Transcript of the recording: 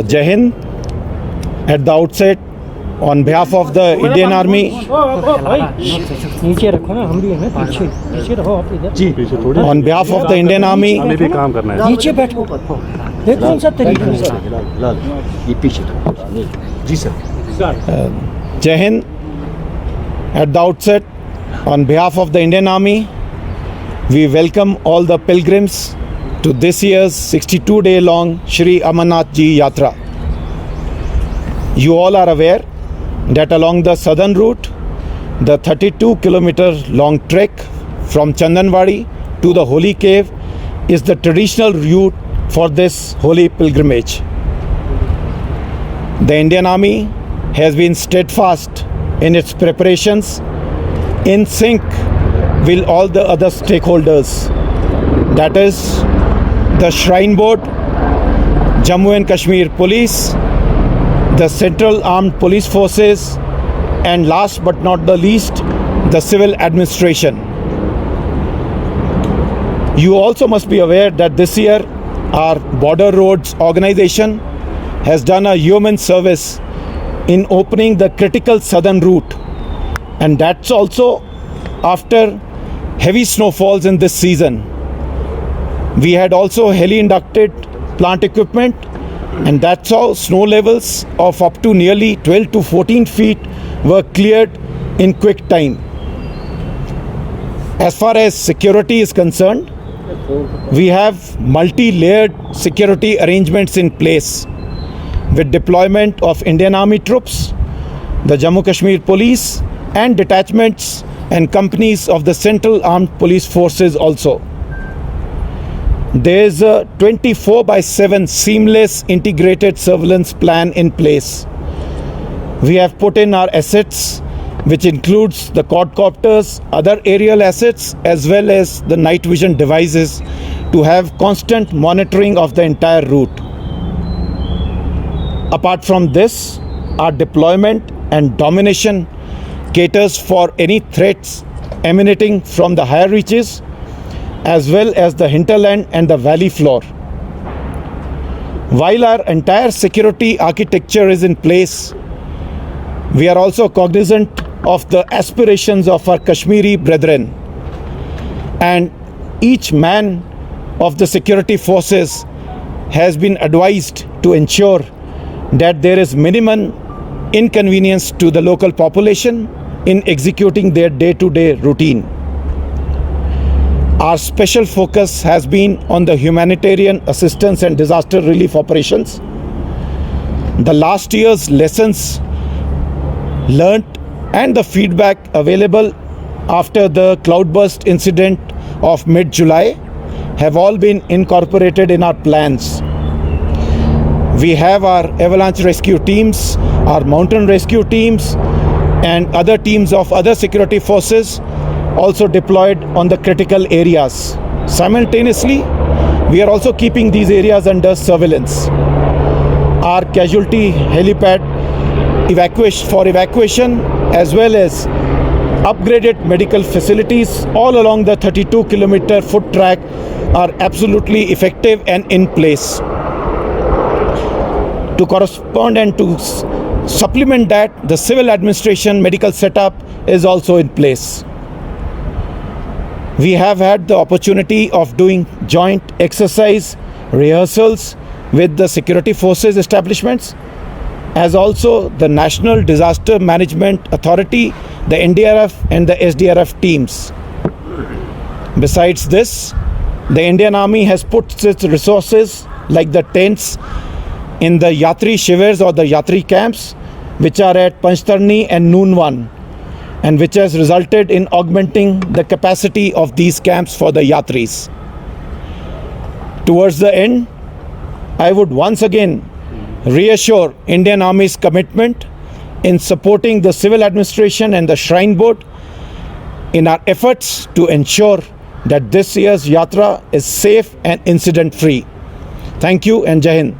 Jai Hind. At the outset, on behalf of the Indian Army, नीचे रखो ना, हम भी हैं पीछे पीछे रहो आप इधर जी, on behalf of the Indian Army, हमें भी काम करना है। नीचे बैठो देखो कौन सा तरीका है ये पीछे जी sir. Jai Hind. At the outset, on behalf of the Indian Army, we welcome all the pilgrims to this year's 62-day-long Shri Amarnath Ji Yatra. You all are aware that along the southern route, the 32-kilometer long trek from Chandanwadi to the Holy Cave is the traditional route for this holy pilgrimage. The Indian Army has been steadfast in its preparations, in sync with all the other stakeholders, that is the Shrine Board, Jammu and Kashmir Police, the Central Armed Police Forces, and last but not the least, the civil administration. You also must be aware that this year our Border Roads organization has done a yeoman service in opening the critical southern route, and that's also after heavy snowfalls in this season. We had also heli-inducted plant equipment, and that's how snow levels of up to nearly 12 to 14 feet were cleared in quick time. As far as security is concerned, we have multi-layered security arrangements in place with deployment of Indian Army troops, the Jammu Kashmir Police, and detachments and companies of the Central Armed Police Forces also. There is a 24/7 seamless integrated surveillance plan in place. We have put in our assets, which includes the quadcopters, other aerial assets, as well as the night vision devices to have constant monitoring of the entire route. Apart from this, our deployment and domination caters for any threats emanating from the higher reaches, as well as the hinterland and the valley floor. While our entire security architecture is in place, we are also cognizant of the aspirations of our Kashmiri brethren, and each man of the security forces has been advised to ensure that there is minimum inconvenience to the local population in executing their day-to-day routine. Our special focus has been on the humanitarian assistance and disaster relief operations. The last year's lessons learnt and the feedback available after the cloudburst incident of mid-July have all been incorporated in our plans. We have our avalanche rescue teams, our mountain rescue teams, and other teams of other security forces also deployed on the critical areas. Simultaneously, we are also keeping these areas under surveillance. Our casualty helipad evacuation, as well as upgraded medical facilities all along the 32-kilometer foot track are absolutely effective and in place. To correspond and to supplement that, the civil administration medical setup is also in place. We have had the opportunity of doing joint exercise rehearsals with the security forces establishments, as also the National Disaster Management Authority, the NDRF and the SDRF teams. Besides this, the Indian Army has put its resources like the tents in the Yatri shivers or the Yatri camps, which are at Panchtarni and Noonwan, and which has resulted in augmenting the capacity of these camps for the Yatris. Towards the end, I would once again reassure Indian Army's commitment in supporting the civil administration and the Shrine Board in our efforts to ensure that this year's Yatra is safe and incident-free. Thank you and Jai Hind.